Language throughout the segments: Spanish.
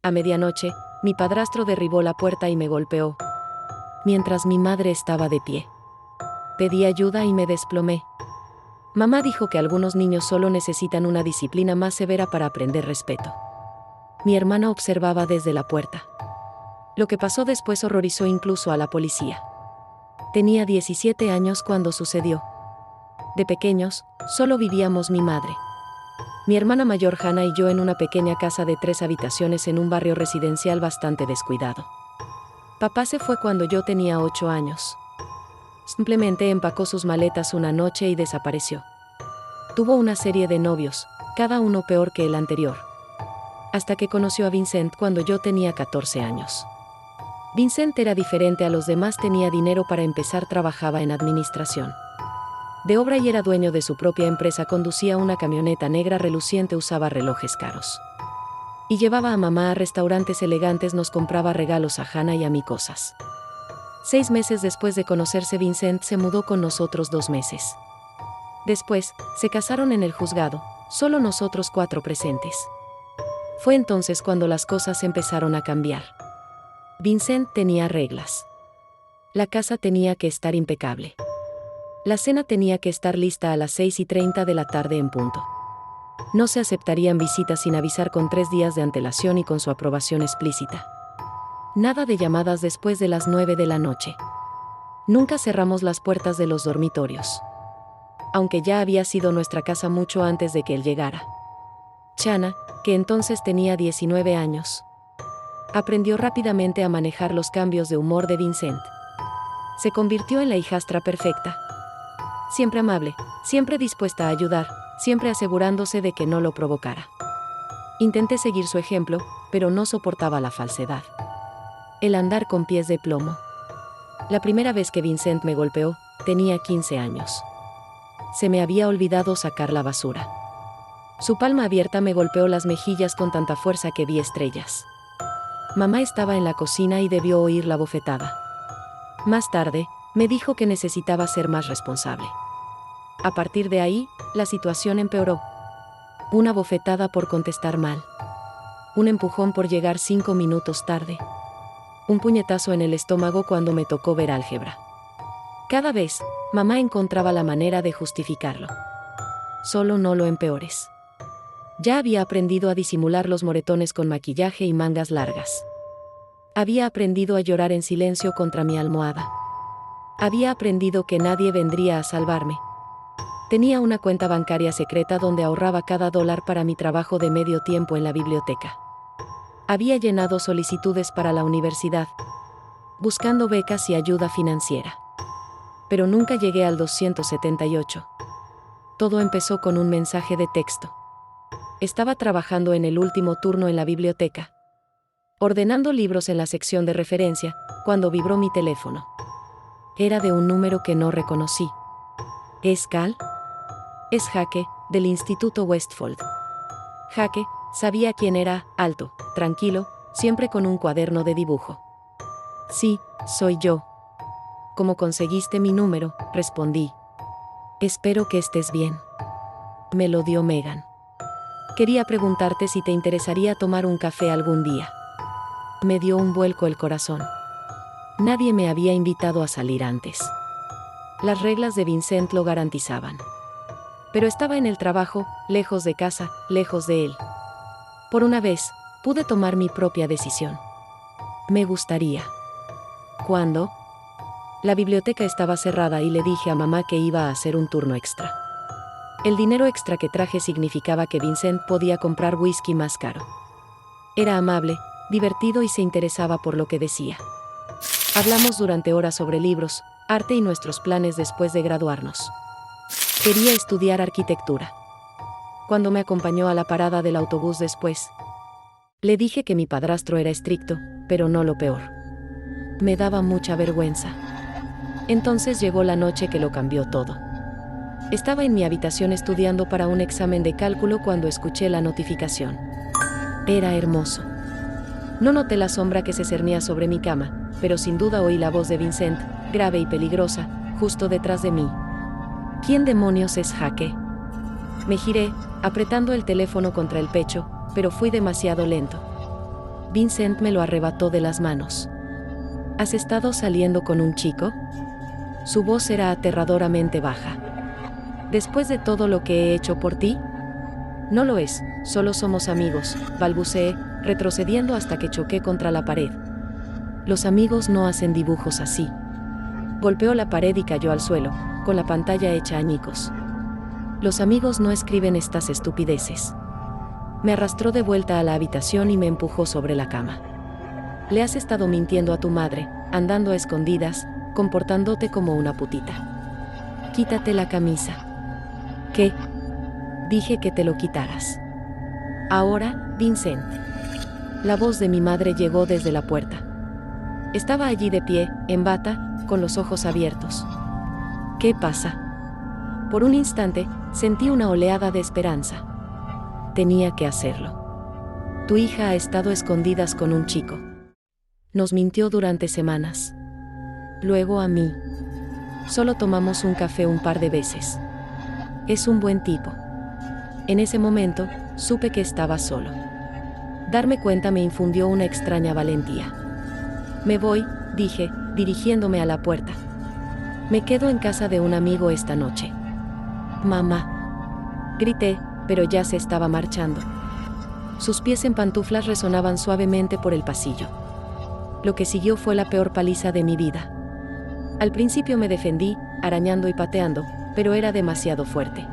A medianoche, mi padrastro derribó la puerta y me golpeó, mientras mi madre estaba de pie. Pedí ayuda y me desplomé. Mamá dijo que algunos niños solo necesitan una disciplina más severa para aprender respeto. Mi hermana observaba desde la puerta. Lo que pasó después horrorizó incluso a la policía. Tenía 17 años cuando sucedió. De pequeños, solo vivíamos mi madre, mi hermana mayor Hannah y yo en una pequeña casa de 3 habitaciones en un barrio residencial bastante descuidado. Papá se fue cuando yo tenía 8 años. Simplemente empacó sus maletas una noche y desapareció. Tuvo una serie de novios, cada uno peor que el anterior. Hasta que conoció a Vincent cuando yo tenía 14 años. Vincent era diferente a los demás, tenía dinero para empezar, trabajaba en administración de obra y era dueño de su propia empresa, conducía una camioneta negra reluciente, usaba relojes caros. Y llevaba a mamá a restaurantes elegantes, nos compraba regalos a Hannah y a mí cosas. 6 meses después de conocerse, Vincent se mudó con nosotros 2 meses. Después, se casaron en el juzgado, solo nosotros 4 presentes. Fue entonces cuando las cosas empezaron a cambiar. Vincent tenía reglas. La casa tenía que estar impecable. La cena tenía que estar lista a las 6:30 de la tarde en punto. No se aceptarían visitas sin avisar con 3 días de antelación y con su aprobación explícita. Nada de llamadas después de las 9 de la noche. Nunca cerramos las puertas de los dormitorios. Aunque ya había sido nuestra casa mucho antes de que él llegara. Chana, que entonces tenía 19 años, aprendió rápidamente a manejar los cambios de humor de Vincent. Se convirtió en la hijastra perfecta. Siempre amable, siempre dispuesta a ayudar, siempre asegurándose de que no lo provocara. Intenté seguir su ejemplo, pero no soportaba la falsedad. El andar con pies de plomo. La primera vez que Vincent me golpeó, tenía 15 años. Se me había olvidado sacar la basura. Su palma abierta me golpeó las mejillas con tanta fuerza que vi estrellas. Mamá estaba en la cocina y debió oír la bofetada. Más tarde, me dijo que necesitaba ser más responsable. A partir de ahí, la situación empeoró. Una bofetada por contestar mal. Un empujón por llegar 5 minutos tarde. Un puñetazo en el estómago cuando me tocó ver álgebra. Cada vez, mamá encontraba la manera de justificarlo. Solo no lo empeores. Ya había aprendido a disimular los moretones con maquillaje y mangas largas. Había aprendido a llorar en silencio contra mi almohada. Había aprendido que nadie vendría a salvarme. Tenía una cuenta bancaria secreta donde ahorraba cada dólar para mi trabajo de medio tiempo en la biblioteca. Había llenado solicitudes para la universidad, buscando becas y ayuda financiera. Pero nunca llegué al 278. Todo empezó con un mensaje de texto. Estaba trabajando en el último turno en la biblioteca, ordenando libros en la sección de referencia, cuando vibró mi teléfono. Era de un número que no reconocí. ¿Es Cal? Es Jake, del Instituto Westfold. Jake sabía quién era, alto, tranquilo, siempre con un cuaderno de dibujo. Sí, soy yo. ¿Cómo conseguiste mi número?, respondí. Espero que estés bien. Me lo dio Megan. Quería preguntarte si te interesaría tomar un café algún día. Me dio un vuelco el corazón. Nadie me había invitado a salir antes. Las reglas de Vincent lo garantizaban. Pero estaba en el trabajo, lejos de casa, lejos de él. Por una vez, pude tomar mi propia decisión. Me gustaría. ¿Cuándo? La biblioteca estaba cerrada y le dije a mamá que iba a hacer un turno extra. El dinero extra que traje significaba que Vincent podía comprar whisky más caro. Era amable, divertido y se interesaba por lo que decía. Hablamos durante horas sobre libros, arte y nuestros planes después de graduarnos. Quería estudiar arquitectura. Cuando me acompañó a la parada del autobús después, le dije que mi padrastro era estricto, pero no lo peor. Me daba mucha vergüenza. Entonces llegó la noche que lo cambió todo. Estaba en mi habitación estudiando para un examen de cálculo cuando escuché la notificación. Era hermoso. No noté la sombra que se cernía sobre mi cama, pero sin duda oí la voz de Vincent, grave y peligrosa, justo detrás de mí. ¿Quién demonios es Jake? Me giré, apretando el teléfono contra el pecho, pero fui demasiado lento. Vincent me lo arrebató de las manos. ¿Has estado saliendo con un chico? Su voz era aterradoramente baja. ¿Después de todo lo que he hecho por ti? No lo es, solo somos amigos, balbuceé, retrocediendo hasta que choqué contra la pared. Los amigos no hacen dibujos así. Golpeó la pared y cayó al suelo, con la pantalla hecha añicos. Los amigos no escriben estas estupideces. Me arrastró de vuelta a la habitación y me empujó sobre la cama. Le has estado mintiendo a tu madre, andando a escondidas, comportándote como una putita. Quítate la camisa. ¿Qué? Dije que te lo quitaras. Ahora, Vincent. La voz de mi madre llegó desde la puerta. Estaba allí de pie, en bata, con los ojos abiertos. ¿Qué pasa? Por un instante, sentí una oleada de esperanza. Tenía que hacerlo. Tu hija ha estado a escondidas con un chico. Nos mintió durante semanas. Luego a mí. Solo tomamos un café un par de veces. Es un buen tipo. En ese momento, supe que estaba solo. Darme cuenta me infundió una extraña valentía. Me voy, dije, dirigiéndome a la puerta. Me quedo en casa de un amigo esta noche. Mamá. Grité, pero ya se estaba marchando. Sus pies en pantuflas resonaban suavemente por el pasillo. Lo que siguió fue la peor paliza de mi vida. Al principio me defendí, arañando y pateando, pero era demasiado fuerte.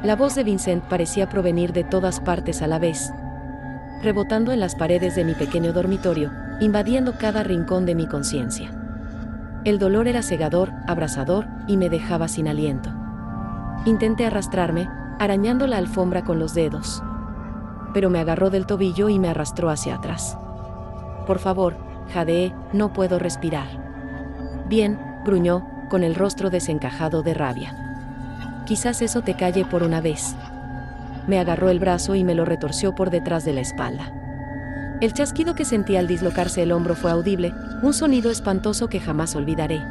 La voz de Vincent parecía provenir de todas partes a la vez, rebotando en las paredes de mi pequeño dormitorio, invadiendo cada rincón de mi conciencia. El dolor era cegador, abrasador, y me dejaba sin aliento. Intenté arrastrarme, arañando la alfombra con los dedos. Pero me agarró del tobillo y me arrastró hacia atrás. Por favor, jadeé, no puedo respirar. Bien, gruñó, con el rostro desencajado de rabia. Quizás eso te calle por una vez. Me agarró el brazo y me lo retorció por detrás de la espalda. El chasquido que sentí al dislocarse el hombro fue audible, un sonido espantoso que jamás olvidaré.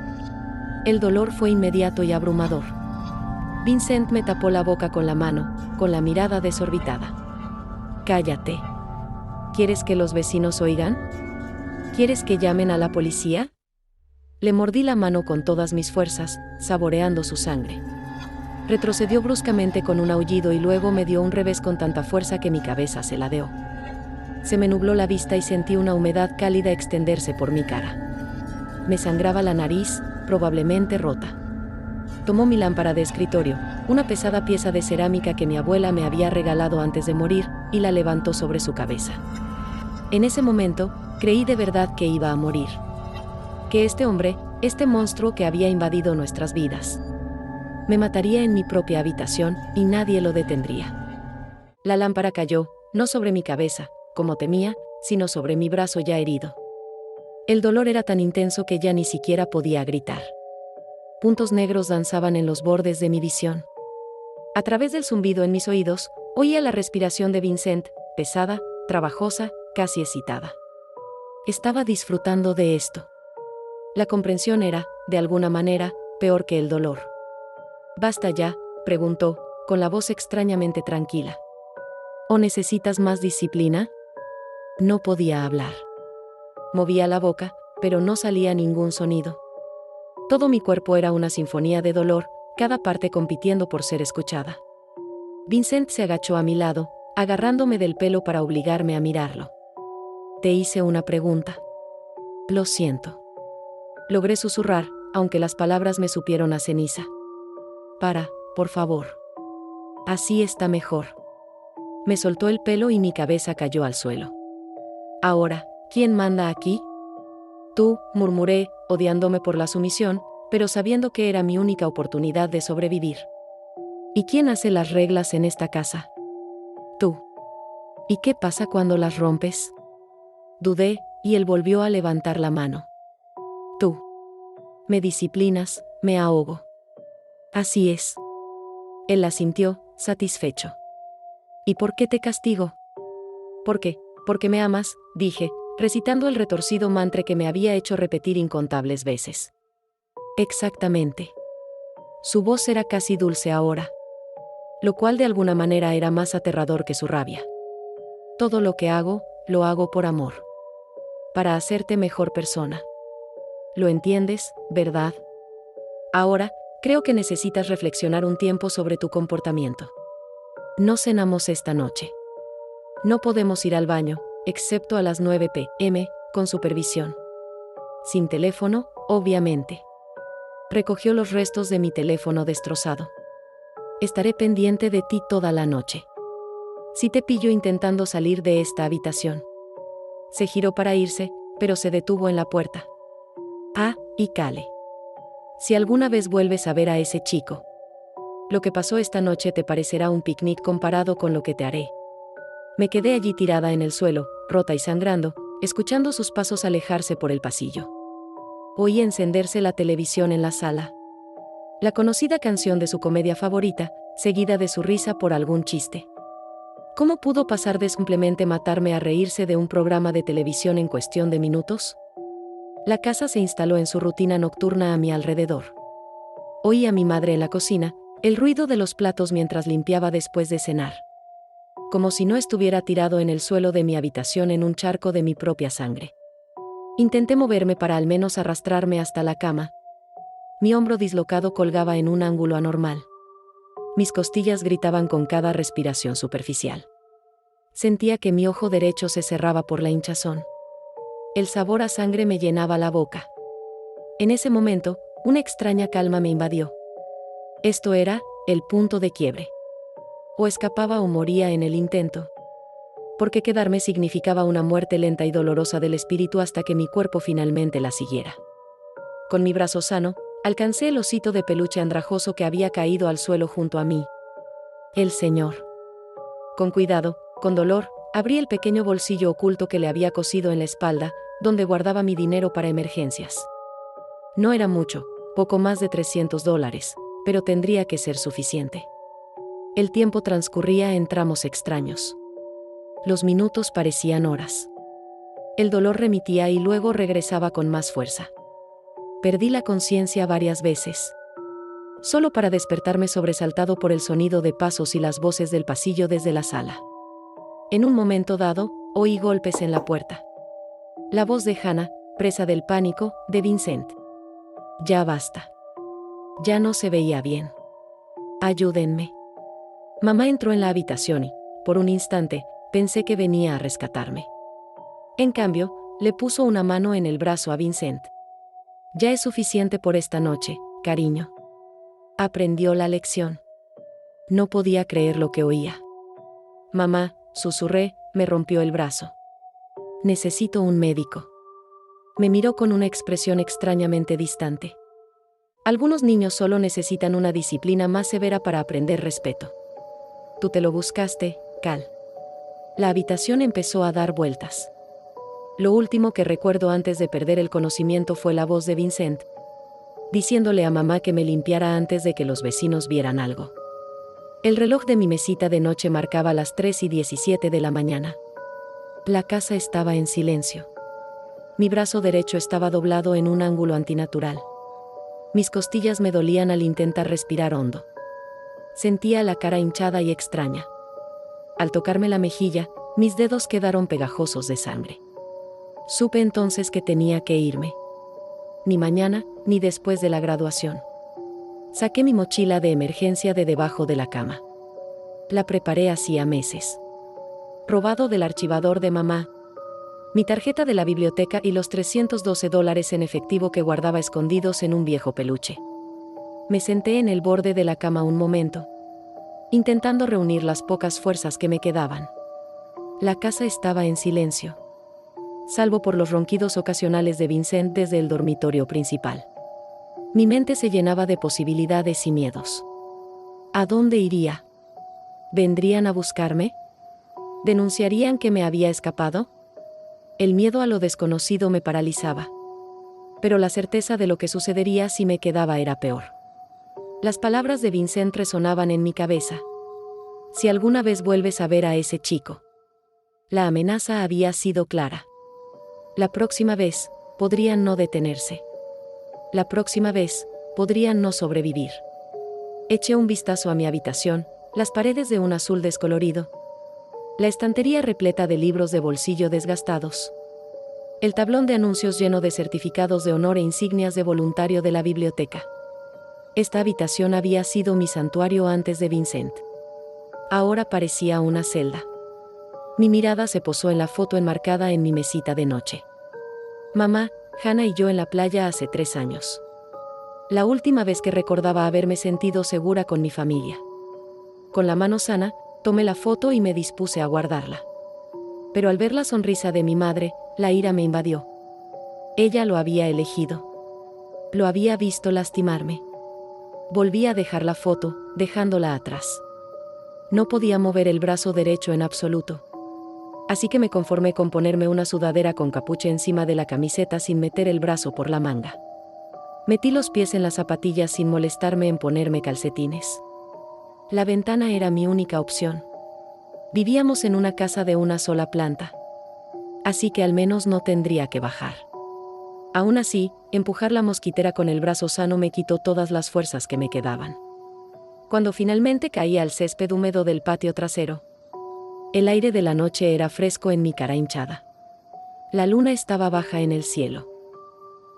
El dolor fue inmediato y abrumador. Vincent me tapó la boca con la mano, con la mirada desorbitada. Cállate. ¿Quieres que los vecinos oigan? ¿Quieres que llamen a la policía? Le mordí la mano con todas mis fuerzas, saboreando su sangre. Retrocedió bruscamente con un aullido y luego me dio un revés con tanta fuerza que mi cabeza se ladeó. Se me nubló la vista y sentí una humedad cálida extenderse por mi cara. Me sangraba la nariz, probablemente rota. Tomó mi lámpara de escritorio, una pesada pieza de cerámica que mi abuela me había regalado antes de morir, y la levantó sobre su cabeza. En ese momento, creí de verdad que iba a morir. Que este hombre, este monstruo que había invadido nuestras vidas, me mataría en mi propia habitación, y nadie lo detendría. La lámpara cayó, no sobre mi cabeza, como temía, sino sobre mi brazo ya herido. El dolor era tan intenso que ya ni siquiera podía gritar. Puntos negros danzaban en los bordes de mi visión. A través del zumbido en mis oídos, oía la respiración de Vincent, pesada, trabajosa, casi excitada. Estaba disfrutando de esto. La comprensión era, de alguna manera, peor que el dolor. «¿Basta ya?», preguntó, con la voz extrañamente tranquila. «¿O necesitas más disciplina?». No podía hablar. Movía la boca, pero no salía ningún sonido. Todo mi cuerpo era una sinfonía de dolor, cada parte compitiendo por ser escuchada. Vincent se agachó a mi lado, agarrándome del pelo para obligarme a mirarlo. «Te hice una pregunta». «Lo siento». Logré susurrar, aunque las palabras me supieron a ceniza. «Para, por favor. Así está mejor». Me soltó el pelo y mi cabeza cayó al suelo. «Ahora, ¿quién manda aquí?». «Tú», murmuré, odiándome por la sumisión, pero sabiendo que era mi única oportunidad de sobrevivir. «¿Y quién hace las reglas en esta casa?». «Tú». «¿Y qué pasa cuando las rompes?». Dudé, y él volvió a levantar la mano. «Tú. Me disciplinas, me ahogo». «Así es». Él asintió, satisfecho. «¿Y por qué te castigo?». «¿Por qué? Porque me amas», dije, recitando el retorcido mantra que me había hecho repetir incontables veces. «Exactamente». Su voz era casi dulce ahora, lo cual de alguna manera era más aterrador que su rabia. «Todo lo que hago, lo hago por amor. Para hacerte mejor persona. ¿Lo entiendes, verdad? Ahora, creo que necesitas reflexionar un tiempo sobre tu comportamiento. No cenamos esta noche. No podemos ir al baño, excepto a las 9 p.m., con supervisión. Sin teléfono, obviamente. Recogió los restos de mi teléfono destrozado. Estaré pendiente de ti toda la noche. Si te pillo intentando salir de esta habitación. Se giró para irse, pero se detuvo en la puerta. Ah, y Cale. Si alguna vez vuelves a ver a ese chico, lo que pasó esta noche te parecerá un picnic comparado con lo que te haré. Me quedé allí tirada en el suelo, rota y sangrando, escuchando sus pasos alejarse por el pasillo. Oí encenderse la televisión en la sala. La conocida canción de su comedia favorita, seguida de su risa por algún chiste. ¿Cómo pudo pasar de simplemente matarme a reírse de un programa de televisión en cuestión de minutos? La casa se instaló en su rutina nocturna a mi alrededor. Oí a mi madre en la cocina, el ruido de los platos mientras limpiaba después de cenar. Como si no estuviera tirado en el suelo de mi habitación en un charco de mi propia sangre. Intenté moverme para al menos arrastrarme hasta la cama. Mi hombro dislocado colgaba en un ángulo anormal. Mis costillas gritaban con cada respiración superficial. Sentía que mi ojo derecho se cerraba por la hinchazón. El sabor a sangre me llenaba la boca. En ese momento, una extraña calma me invadió. Esto era el punto de quiebre. O escapaba o moría en el intento. Porque quedarme significaba una muerte lenta y dolorosa del espíritu hasta que mi cuerpo finalmente la siguiera. Con mi brazo sano, alcancé el osito de peluche andrajoso que había caído al suelo junto a mí. El señor. Con cuidado, con dolor, abrí el pequeño bolsillo oculto que le había cosido en la espalda, donde guardaba mi dinero para emergencias. No era mucho, poco más de $300, pero tendría que ser suficiente. El tiempo transcurría en tramos extraños. Los minutos parecían horas. El dolor remitía y luego regresaba con más fuerza. Perdí la conciencia varias veces. Solo para despertarme sobresaltado por el sonido de pasos y las voces del pasillo desde la sala. En un momento dado, oí golpes en la puerta. La voz de Hannah, presa del pánico, de Vincent. Ya basta. Ya no se veía bien. Ayúdenme. Mamá entró en la habitación y, por un instante, pensé que venía a rescatarme. En cambio, le puso una mano en el brazo a Vincent. Ya es suficiente por esta noche, cariño. Aprendió la lección. No podía creer lo que oía. Mamá, susurré, me rompió el brazo. Necesito un médico. Me miró con una expresión extrañamente distante. Algunos niños solo necesitan una disciplina más severa para aprender respeto. Tú te lo buscaste, Cal. La habitación empezó a dar vueltas. Lo último que recuerdo antes de perder el conocimiento fue la voz de Vincent, diciéndole a mamá que me limpiara antes de que los vecinos vieran algo. El reloj de mi mesita de noche marcaba las 3:17 de la mañana. La casa estaba en silencio. Mi brazo derecho estaba doblado en un ángulo antinatural. Mis costillas me dolían al intentar respirar hondo. Sentía la cara hinchada y extraña. Al tocarme la mejilla, mis dedos quedaron pegajosos de sangre. Supe entonces que tenía que irme. Ni mañana, ni después de la graduación. Saqué mi mochila de emergencia de debajo de la cama. La preparé hacía meses. Robado del archivador de mamá. Mi tarjeta de la biblioteca y los $312 en efectivo que guardaba escondidos en un viejo peluche. Me senté en el borde de la cama un momento, intentando reunir las pocas fuerzas que me quedaban. La casa estaba en silencio, salvo por los ronquidos ocasionales de Vincent desde el dormitorio principal. Mi mente se llenaba de posibilidades y miedos. ¿A dónde iría? ¿Vendrían a buscarme? ¿Denunciarían que me había escapado? El miedo a lo desconocido me paralizaba. Pero la certeza de lo que sucedería si me quedaba era peor. Las palabras de Vincent resonaban en mi cabeza. Si alguna vez vuelves a ver a ese chico. La amenaza había sido clara. La próxima vez, podrían no detenerse. La próxima vez, podrían no sobrevivir. Eché un vistazo a mi habitación, las paredes de un azul descolorido. La estantería repleta de libros de bolsillo desgastados. El tablón de anuncios lleno de certificados de honor e insignias de voluntario de la biblioteca. Esta habitación había sido mi santuario antes de Vincent. Ahora parecía una celda. Mi mirada se posó en la foto enmarcada en mi mesita de noche. Mamá, Hannah y yo en la playa hace 3 años. La última vez que recordaba haberme sentido segura con mi familia. Con la mano sana, tomé la foto y me dispuse a guardarla. Pero al ver la sonrisa de mi madre, la ira me invadió. Ella lo había elegido. Lo había visto lastimarme. Volví a dejar la foto, dejándola atrás. No podía mover el brazo derecho en absoluto. Así que me conformé con ponerme una sudadera con capucha encima de la camiseta sin meter el brazo por la manga. Metí los pies en las zapatillas sin molestarme en ponerme calcetines. La ventana era mi única opción. Vivíamos en una casa de una sola planta. Así que al menos no tendría que bajar. Aún así, empujar la mosquitera con el brazo sano me quitó todas las fuerzas que me quedaban. Cuando finalmente caí al césped húmedo del patio trasero, el aire de la noche era fresco en mi cara hinchada. La luna estaba baja en el cielo,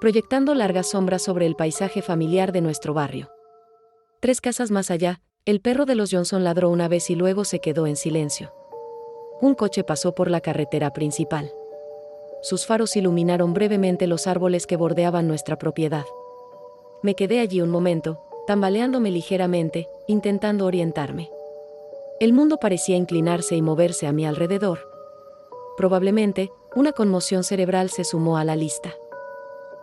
proyectando largas sombras sobre el paisaje familiar de nuestro barrio. 3 casas más allá, el perro de los Johnson ladró una vez y luego se quedó en silencio. Un coche pasó por la carretera principal. Sus faros iluminaron brevemente los árboles que bordeaban nuestra propiedad. Me quedé allí un momento, tambaleándome ligeramente, intentando orientarme. El mundo parecía inclinarse y moverse a mi alrededor. Probablemente, una conmoción cerebral se sumó a la lista.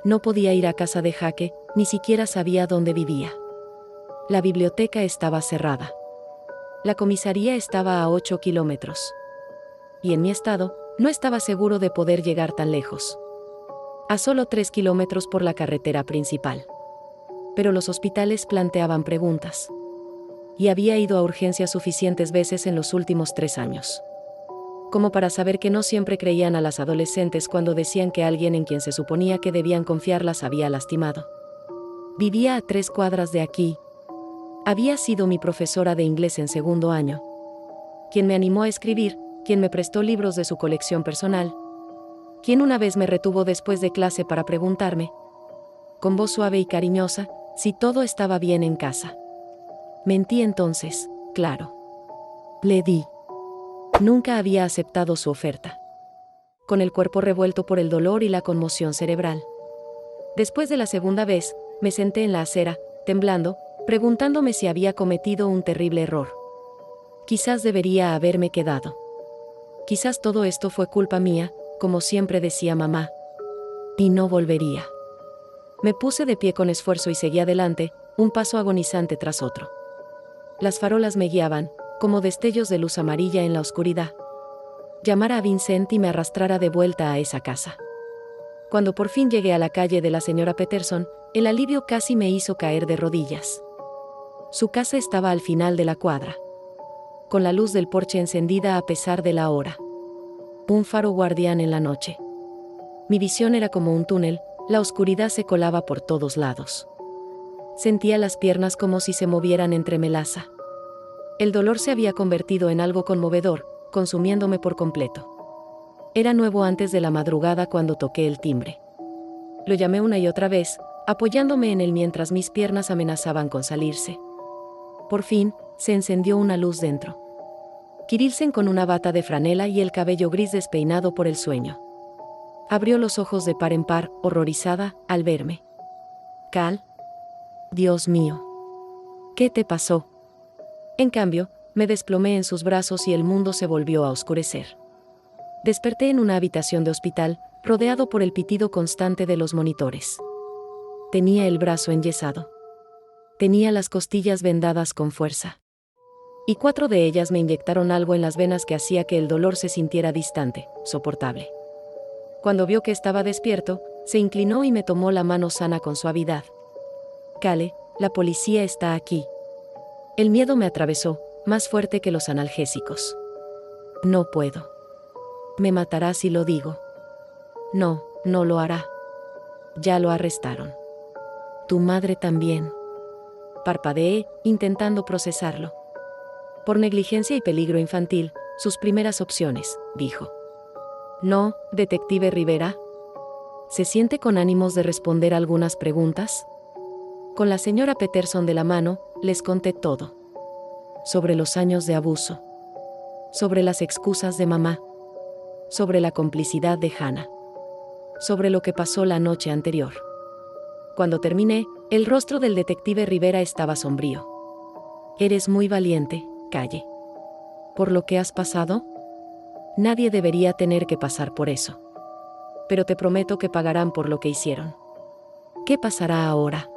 No podía ir a casa de Jake, ni siquiera sabía dónde vivía. La biblioteca estaba cerrada. La comisaría estaba a 8 kilómetros. Y en mi estado, no estaba seguro de poder llegar tan lejos. A solo 3 kilómetros por la carretera principal. Pero los hospitales planteaban preguntas. Y había ido a urgencias suficientes veces en los últimos 3 años. Como para saber que no siempre creían a las adolescentes cuando decían que alguien en quien se suponía que debían confiar las había lastimado. Vivía a 3 cuadras de aquí. Había sido mi profesora de inglés en 2º año. Quien me animó a escribir, quien me prestó libros de su colección personal. Quien una vez me retuvo después de clase para preguntarme, con voz suave y cariñosa, si todo estaba bien en casa. Mentí entonces, claro. Le di. Nunca había aceptado su oferta. Con el cuerpo revuelto por el dolor y la conmoción cerebral. Después de la segunda vez, me senté en la acera, temblando, preguntándome si había cometido un terrible error. Quizás debería haberme quedado. Quizás todo esto fue culpa mía, como siempre decía mamá. Y no volvería. Me puse de pie con esfuerzo y seguí adelante, un paso agonizante tras otro. Las farolas me guiaban, como destellos de luz amarilla en la oscuridad. Llamara a Vincent y me arrastrara de vuelta a esa casa. Cuando por fin llegué a la calle de la señora Peterson, el alivio casi me hizo caer de rodillas. Su casa estaba al final de la cuadra, con la luz del porche encendida a pesar de la hora. Un faro guardián en la noche. Mi visión era como un túnel, la oscuridad se colaba por todos lados. Sentía las piernas como si se movieran entre melaza. El dolor se había convertido en algo conmovedor, consumiéndome por completo. Era nuevo antes de la madrugada cuando toqué el timbre. Lo llamé una y otra vez, apoyándome en él mientras mis piernas amenazaban con salirse. Por fin, se encendió una luz dentro. Kirilsen con una bata de franela y el cabello gris despeinado por el sueño. Abrió los ojos de par en par, horrorizada, al verme. «Cal. Dios mío. ¿Qué te pasó?» En cambio, me desplomé en sus brazos y el mundo se volvió a oscurecer. Desperté en una habitación de hospital, rodeado por el pitido constante de los monitores. Tenía el brazo enyesado. Tenía las costillas vendadas con fuerza. Y 4 de ellas me inyectaron algo en las venas que hacía que el dolor se sintiera distante, soportable. Cuando vio que estaba despierto, se inclinó y me tomó la mano sana con suavidad. «Cale, la policía está aquí». El miedo me atravesó, más fuerte que los analgésicos. «No puedo. Me matará si lo digo». «No, no lo hará. Ya lo arrestaron. Tu madre también». Parpadeé, intentando procesarlo. Por negligencia y peligro infantil, sus primeras opciones, dijo. No, detective Rivera. ¿Se siente con ánimos de responder algunas preguntas? Con la señora Peterson de la mano, les conté todo. Sobre los años de abuso. Sobre las excusas de mamá. Sobre la complicidad de Hannah. Sobre lo que pasó la noche anterior. Cuando terminé, el rostro del detective Rivera estaba sombrío. Eres muy valiente, Calle. ¿Por lo que has pasado? Nadie debería tener que pasar por eso. Pero te prometo que pagarán por lo que hicieron. ¿Qué pasará ahora?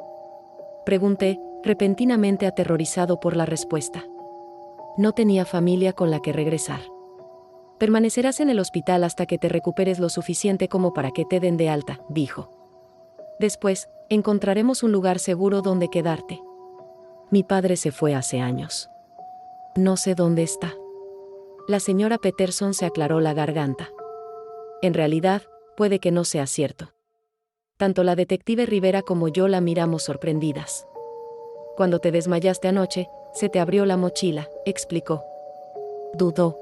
Pregunté, repentinamente aterrorizado por la respuesta. No tenía familia con la que regresar. Permanecerás en el hospital hasta que te recuperes lo suficiente como para que te den de alta, dijo. Después, encontraremos un lugar seguro donde quedarte. Mi padre se fue hace años. No sé dónde está. La señora Peterson se aclaró la garganta. En realidad, puede que no sea cierto. Tanto la detective Rivera como yo la miramos sorprendidas. Cuando te desmayaste anoche, se te abrió la mochila, explicó. Dudó.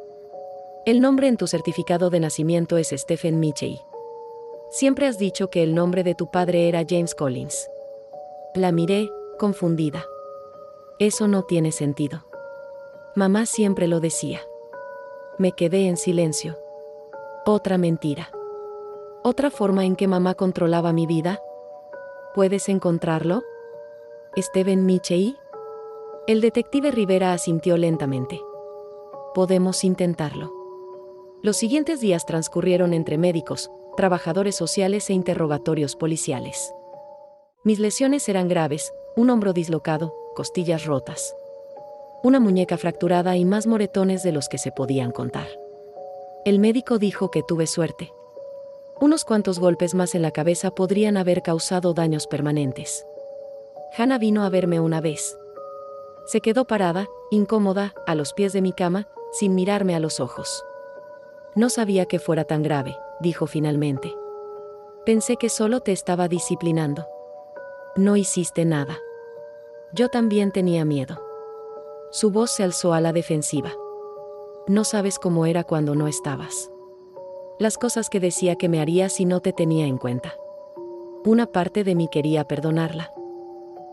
El nombre en tu certificado de nacimiento es Stephen Mitchell. Siempre has dicho que el nombre de tu padre era James Collins. La miré, confundida. Eso no tiene sentido. Mamá siempre lo decía. Me quedé en silencio. Otra mentira. ¿Otra forma en que mamá controlaba mi vida? ¿Puedes encontrarlo? ¿Stephen Mitchell? El detective Rivera asintió lentamente. Podemos intentarlo. Los siguientes días transcurrieron entre médicos, trabajadores sociales e interrogatorios policiales. Mis lesiones eran graves, un hombro dislocado, costillas rotas. Una muñeca fracturada y más moretones de los que se podían contar. El médico dijo que tuve suerte. Unos cuantos golpes más en la cabeza podrían haber causado daños permanentes. Hannah vino a verme una vez. Se quedó parada, incómoda, a los pies de mi cama, sin mirarme a los ojos. No sabía que fuera tan grave, dijo finalmente. Pensé que solo te estaba disciplinando. No hiciste nada. Yo también tenía miedo. Su voz se alzó a la defensiva. No sabes cómo era cuando no estabas. Las cosas que decía que me haría si no te tenía en cuenta. Una parte de mí quería perdonarla.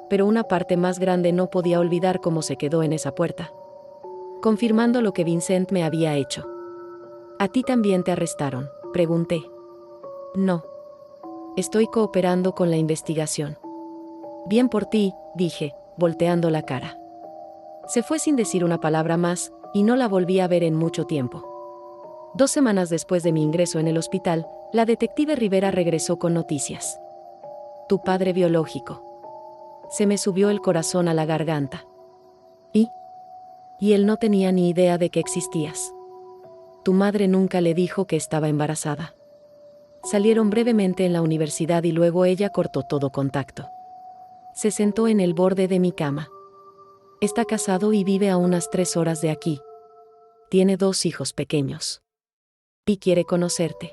Pero una parte más grande no podía olvidar cómo se quedó en esa puerta. Confirmando lo que Vincent me había hecho. ¿A ti también te arrestaron?, pregunté. No. Estoy cooperando con la investigación. Bien por ti, dije, volteando la cara. Se fue sin decir una palabra más, y no la volví a ver en mucho tiempo. 2 semanas después de mi ingreso en el hospital, la detective Rivera regresó con noticias. Tu padre biológico. Se me subió el corazón a la garganta. Y él no tenía ni idea de que existías. Tu madre nunca le dijo que estaba embarazada. Salieron brevemente en la universidad y luego ella cortó todo contacto. Se sentó en el borde de mi cama. Está casado y vive a unas 3 horas de aquí. Tiene 2 hijos pequeños. Y quiere conocerte.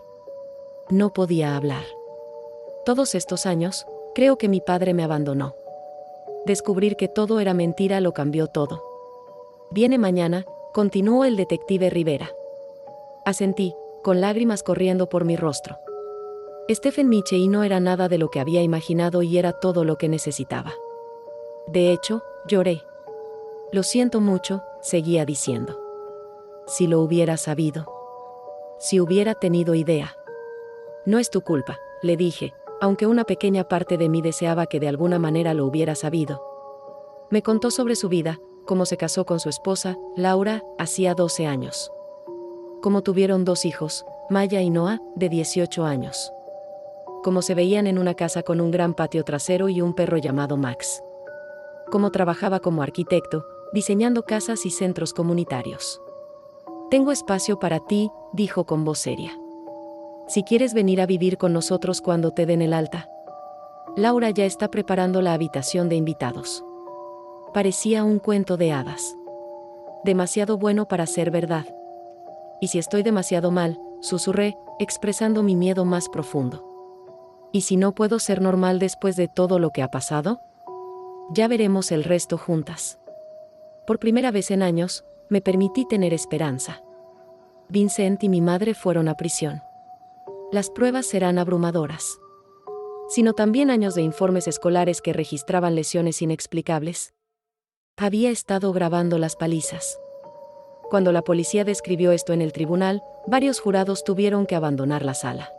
No podía hablar. Todos estos años, creo que mi padre me abandonó. Descubrir que todo era mentira lo cambió todo. Viene mañana, continuó el detective Rivera. Asentí, con lágrimas corriendo por mi rostro. Stephen Mitchell no era nada de lo que había imaginado y era todo lo que necesitaba. De hecho, lloré. Lo siento mucho, seguía diciendo. Si lo hubiera sabido. Si hubiera tenido idea. No es tu culpa, le dije, aunque una pequeña parte de mí deseaba que de alguna manera lo hubiera sabido. Me contó sobre su vida, cómo se casó con su esposa, Laura, hacía 12 años. Cómo tuvieron 2 hijos, Maya y Noah, de 18 años. Cómo se veían en una casa con un gran patio trasero y un perro llamado Max. Cómo trabajaba como arquitecto, diseñando casas y centros comunitarios. Tengo espacio para ti, dijo con voz seria. Si quieres venir a vivir con nosotros cuando te den el alta. Laura ya está preparando la habitación de invitados. Parecía un cuento de hadas. Demasiado bueno para ser verdad. ¿Y si estoy demasiado mal?, susurré, expresando mi miedo más profundo. ¿Y si no puedo ser normal después de todo lo que ha pasado? Ya veremos el resto juntas. Por primera vez en años, me permití tener esperanza. Vincent y mi madre fueron a prisión. Las pruebas serán abrumadoras. Sino también años de informes escolares que registraban lesiones inexplicables. Había estado grabando las palizas. Cuando la policía describió esto en el tribunal, varios jurados tuvieron que abandonar la sala.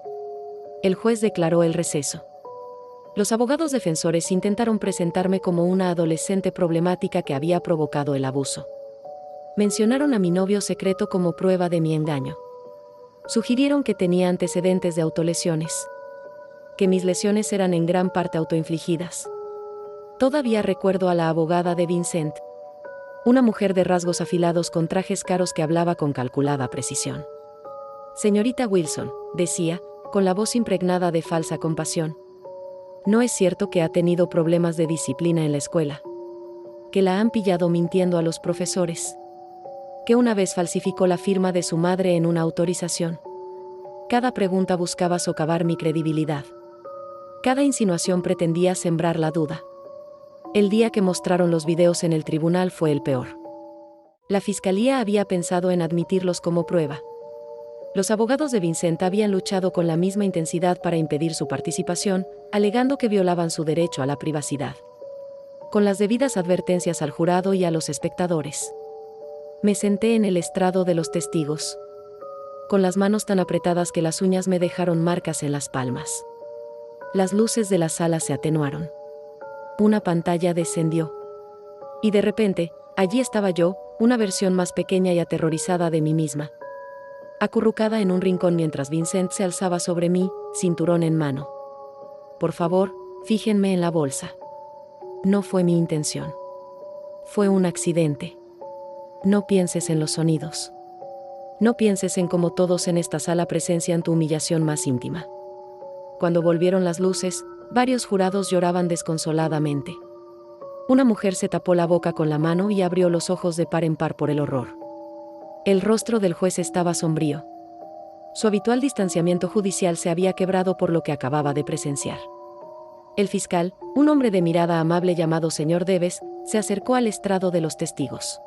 El juez declaró el receso. Los abogados defensores intentaron presentarme como una adolescente problemática que había provocado el abuso. Mencionaron a mi novio secreto como prueba de mi engaño. Sugirieron que tenía antecedentes de autolesiones. Que mis lesiones eran en gran parte autoinfligidas. Todavía recuerdo a la abogada de Vincent. Una mujer de rasgos afilados con trajes caros que hablaba con calculada precisión. Señorita Wilson, decía, con la voz impregnada de falsa compasión. No es cierto que ha tenido problemas de disciplina en la escuela. Que la han pillado mintiendo a los profesores. Que una vez falsificó la firma de su madre en una autorización. Cada pregunta buscaba socavar mi credibilidad. Cada insinuación pretendía sembrar la duda. El día que mostraron los videos en el tribunal fue el peor. La fiscalía había pensado en admitirlos como prueba. Los abogados de Vincent habían luchado con la misma intensidad para impedir su participación, alegando que violaban su derecho a la privacidad. Con las debidas advertencias al jurado y a los espectadores. Me senté en el estrado de los testigos. Con las manos tan apretadas que las uñas me dejaron marcas en las palmas. Las luces de la sala se atenuaron. Una pantalla descendió. Y de repente, allí estaba yo, una versión más pequeña y aterrorizada de mí misma. Acurrucada en un rincón mientras Vincent se alzaba sobre mí, cinturón en mano. Por favor, fíjenme en la bolsa. No fue mi intención. Fue un accidente. No pienses en los sonidos. No pienses en cómo todos en esta sala presencian tu humillación más íntima. Cuando volvieron las luces, varios jurados lloraban desconsoladamente. Una mujer se tapó la boca con la mano y abrió los ojos de par en par por el horror. El rostro del juez estaba sombrío. Su habitual distanciamiento judicial se había quebrado por lo que acababa de presenciar. El fiscal, un hombre de mirada amable llamado señor Debes, se acercó al estrado de los testigos.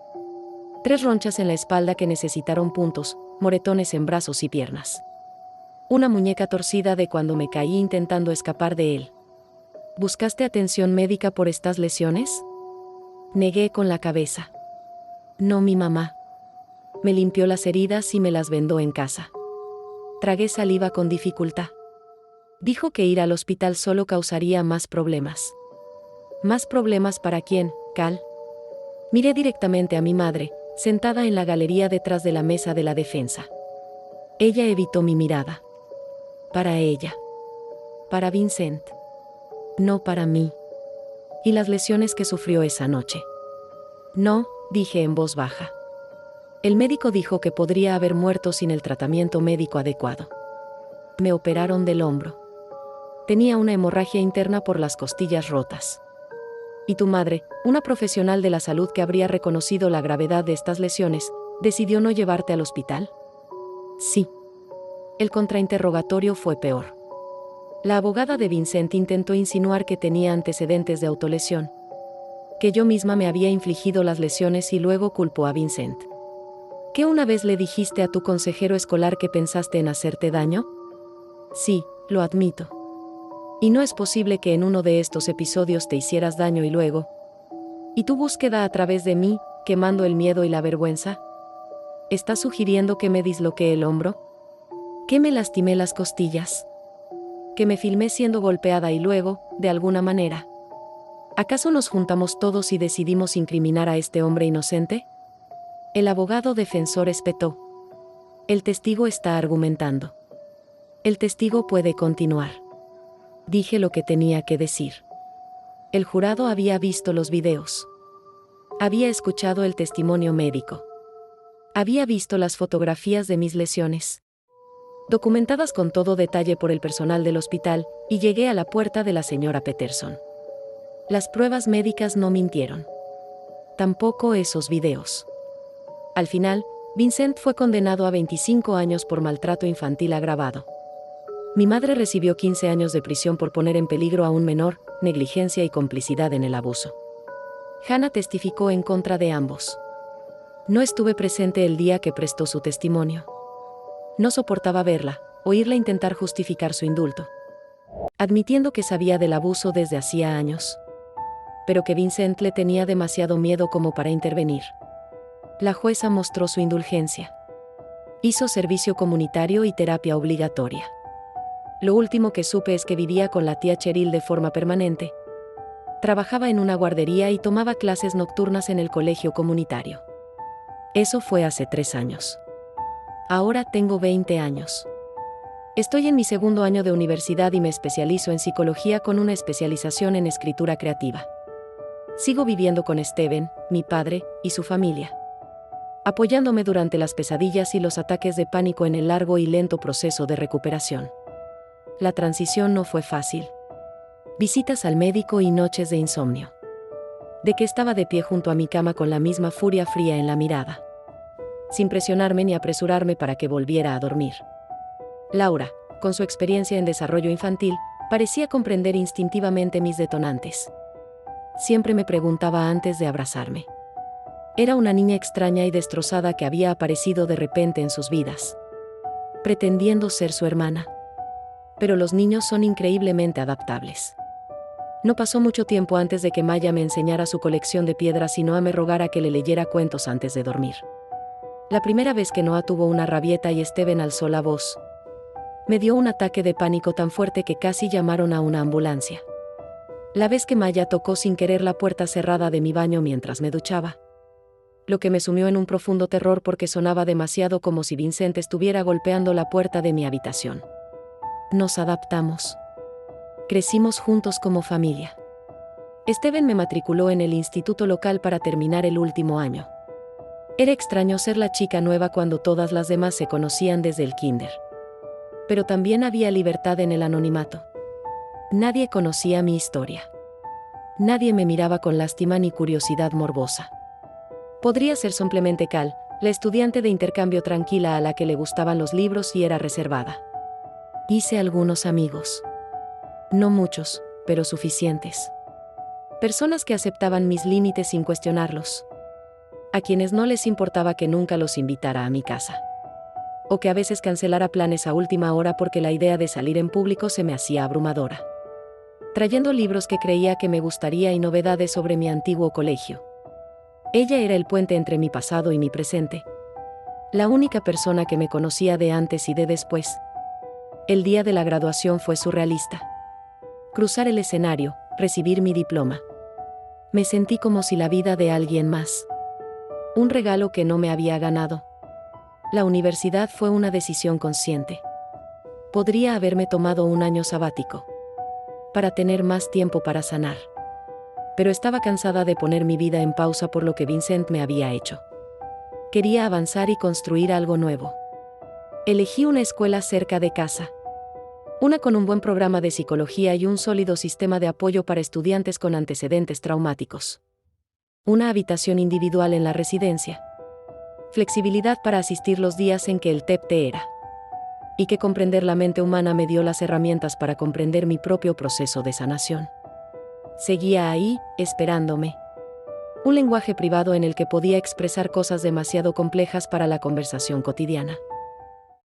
3 ronchas en la espalda que necesitaron puntos, moretones en brazos y piernas. Una muñeca torcida de cuando me caí intentando escapar de él. ¿Buscaste atención médica por estas lesiones? Negué con la cabeza. No, mi mamá. Me limpió las heridas y me las vendó en casa. Tragué saliva con dificultad. Dijo que ir al hospital solo causaría más problemas. ¿Más problemas para quién, Cal? Miré directamente a mi madre, sentada en la galería detrás de la mesa de la defensa. Ella evitó mi mirada. Para ella. Para Vincent. No para mí. ¿Y las lesiones que sufrió esa noche? No, dije en voz baja. El médico dijo que podría haber muerto sin el tratamiento médico adecuado. Me operaron del hombro. Tenía una hemorragia interna por las costillas rotas. Y tu madre, una profesional de la salud que habría reconocido la gravedad de estas lesiones, ¿decidió no llevarte al hospital? Sí. El contrainterrogatorio fue peor. La abogada de Vincent intentó insinuar que tenía antecedentes de autolesión. Que yo misma me había infligido las lesiones y luego culpó a Vincent. ¿Que una vez le dijiste a tu consejero escolar que pensaste en hacerte daño? Sí, lo admito. Y no es posible que en uno de estos episodios te hicieras daño y luego. ¿Y tu búsqueda a través de mí, quemando el miedo y la vergüenza? ¿Estás sugiriendo que me disloqué el hombro? ¿Que me lastimé las costillas? ¿Que me filmé siendo golpeada y luego, de alguna manera? ¿Acaso nos juntamos todos y decidimos incriminar a este hombre inocente? El abogado defensor espetó. El testigo está argumentando. El testigo puede continuar. Dije lo que tenía que decir. El jurado había visto los videos. Había escuchado el testimonio médico. Había visto las fotografías de mis lesiones, documentadas con todo detalle por el personal del hospital, y llegué a la puerta de la señora Peterson. Las pruebas médicas no mintieron. Tampoco esos videos. Al final, Vincent fue condenado a 25 años por maltrato infantil agravado. Mi madre recibió 15 años de prisión por poner en peligro a un menor, negligencia y complicidad en el abuso. Hannah testificó en contra de ambos. No estuve presente el día que prestó su testimonio. No soportaba verla, oírla intentar justificar su indulto, admitiendo que sabía del abuso desde hacía años, pero que Vincent le tenía demasiado miedo como para intervenir. La jueza mostró su indulgencia. Hizo servicio comunitario y terapia obligatoria. Lo último que supe es que vivía con la tía Cheryl de forma permanente. Trabajaba en una guardería y tomaba clases nocturnas en el colegio comunitario. Eso fue hace 3 años. Ahora tengo 20 años. Estoy en mi segundo año de universidad y me especializo en psicología con una especialización en escritura creativa. Sigo viviendo con Steven, mi padre, y su familia, apoyándome durante las pesadillas y los ataques de pánico en el largo y lento proceso de recuperación. La transición no fue fácil. Visitas al médico y noches de insomnio. De que estaba de pie junto a mi cama con la misma furia fría en la mirada, sin presionarme ni apresurarme para que volviera a dormir. Laura, con su experiencia en desarrollo infantil, parecía comprender instintivamente mis detonantes. Siempre me preguntaba antes de abrazarme. Era una niña extraña y destrozada que había aparecido de repente en sus vidas, pretendiendo ser su hermana. Pero los niños son increíblemente adaptables. No pasó mucho tiempo antes de que Maya me enseñara su colección de piedras y Noah me rogara que le leyera cuentos antes de dormir. La primera vez que Noah tuvo una rabieta y Steven alzó la voz, me dio un ataque de pánico tan fuerte que casi llamaron a una ambulancia. La vez que Maya tocó sin querer la puerta cerrada de mi baño mientras me duchaba, lo que me sumió en un profundo terror porque sonaba demasiado como si Vincent estuviera golpeando la puerta de mi habitación. Nos adaptamos. Crecimos juntos como familia. Steven me matriculó en el instituto local para terminar el último año. Era extraño ser la chica nueva cuando todas las demás se conocían desde el kinder. Pero también había libertad en el anonimato. Nadie conocía mi historia. Nadie me miraba con lástima ni curiosidad morbosa. Podría ser simplemente Cal, la estudiante de intercambio tranquila a la que le gustaban los libros y era reservada. Hice algunos amigos. No muchos, pero suficientes. Personas que aceptaban mis límites sin cuestionarlos. A quienes no les importaba que nunca los invitara a mi casa. O que a veces cancelara planes a última hora porque la idea de salir en público se me hacía abrumadora. Trayendo libros que creía que me gustaría y novedades sobre mi antiguo colegio. Ella era el puente entre mi pasado y mi presente. La única persona que me conocía de antes y de después. El día de la graduación fue surrealista. Cruzar el escenario, recibir mi diploma. Me sentí como si la vida de alguien más. Un regalo que no me había ganado. La universidad fue una decisión consciente. Podría haberme tomado un año sabático, para tener más tiempo para sanar. Pero estaba cansada de poner mi vida en pausa por lo que Vincent me había hecho. Quería avanzar y construir algo nuevo. Elegí una escuela cerca de casa. Una con un buen programa de psicología y un sólido sistema de apoyo para estudiantes con antecedentes traumáticos. Una habitación individual en la residencia. Flexibilidad para asistir los días en que el TEPT era. Y que comprender la mente humana me dio las herramientas para comprender mi propio proceso de sanación. Seguía ahí, esperándome. Un lenguaje privado en el que podía expresar cosas demasiado complejas para la conversación cotidiana.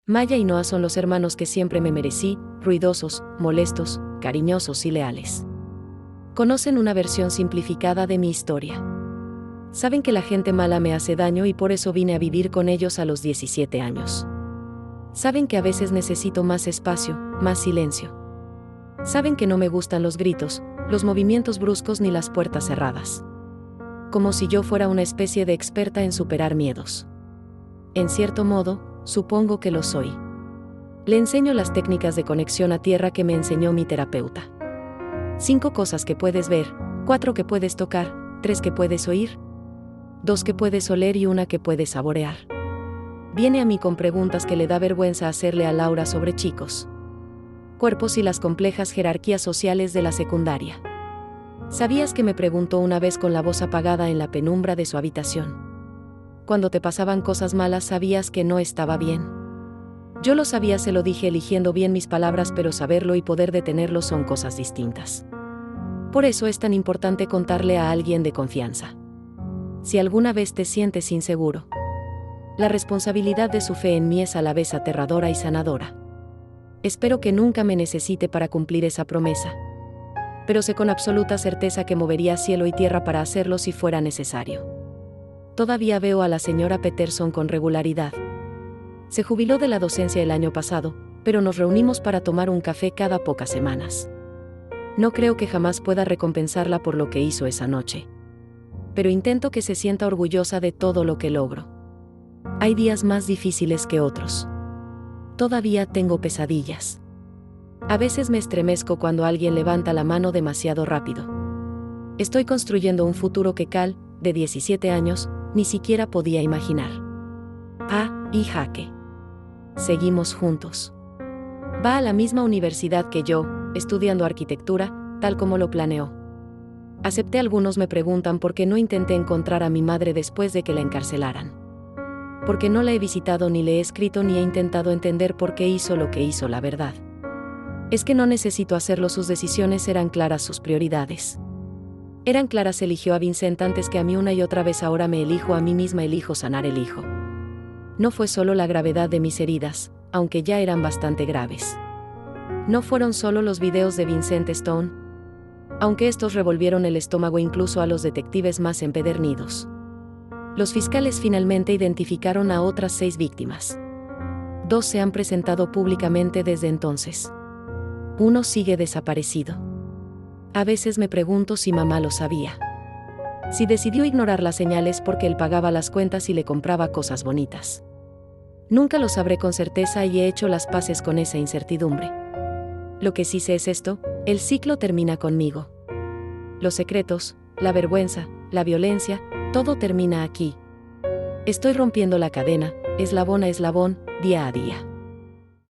Maya y Noah son los hermanos que siempre me merecí, ruidosos, molestos, cariñosos y leales. Conocen una versión simplificada de mi historia. Saben que la gente mala me hace daño y por eso vine a vivir con ellos a los 17 años. Saben que a veces necesito más espacio, más silencio. Saben que no me gustan los gritos, los movimientos bruscos ni las puertas cerradas. Como si yo fuera una especie de experta en superar miedos. En cierto modo, supongo que lo soy. Le enseño las técnicas de conexión a tierra que me enseñó mi terapeuta. 5 cosas que puedes ver, 4 que puedes tocar, 3 que puedes oír, 2 que puedes oler y 1 que puedes saborear. Viene a mí con preguntas que le da vergüenza hacerle a Laura sobre chicos, cuerpos y las complejas jerarquías sociales de la secundaria. ¿Sabías que me preguntó una vez con la voz apagada en la penumbra de su habitación? Cuando te pasaban cosas malas sabías que no estaba bien. Yo lo sabía, se lo dije eligiendo bien mis palabras, pero saberlo y poder detenerlo son cosas distintas. Por eso es tan importante contarle a alguien de confianza. Si alguna vez te sientes inseguro, La responsabilidad de su fe en mí es a la vez aterradora y sanadora. Espero que nunca me necesite para cumplir esa promesa. Pero sé con absoluta certeza que movería cielo y tierra para hacerlo si fuera necesario. Todavía veo a la señora Peterson con regularidad. Se jubiló de la docencia el año pasado, pero nos reunimos para tomar un café cada pocas semanas. No creo que jamás pueda recompensarla por lo que hizo esa noche. Pero intento que se sienta orgullosa de todo lo que logro. Hay días más difíciles que otros. Todavía tengo pesadillas. A veces me estremezco cuando alguien levanta la mano demasiado rápido. Estoy construyendo un futuro que Cal, de 17 años, ni siquiera podía imaginar. Y Jaque. Seguimos juntos. Va a la misma universidad que yo, estudiando arquitectura, tal como lo planeó. Acepté. Algunos me preguntan por qué no intenté encontrar a mi madre después de que la encarcelaran. Porque no la he visitado ni le he escrito ni he intentado entender por qué hizo lo que hizo. La verdad es que no necesito hacerlo. Sus decisiones eran claras, sus prioridades eran claras. Eligió a Vincent antes que a mí una y otra vez. Ahora me elijo a mí misma, elijo sanar, elijo. No fue solo la gravedad de mis heridas, aunque ya eran bastante graves. No fueron solo los videos de Vincent Stone, aunque estos revolvieron el estómago incluso a los detectives más empedernidos. Los fiscales finalmente identificaron a otras 6 víctimas. 2 se han presentado públicamente desde entonces. 1 sigue desaparecido. A veces me pregunto si mamá lo sabía. Si decidió ignorar las señales porque él pagaba las cuentas y le compraba cosas bonitas. Nunca lo sabré con certeza y he hecho las paces con esa incertidumbre. Lo que sí sé es esto: el ciclo termina conmigo. Los secretos, la vergüenza, la violencia, todo termina aquí. Estoy rompiendo la cadena, eslabón a eslabón, día a día.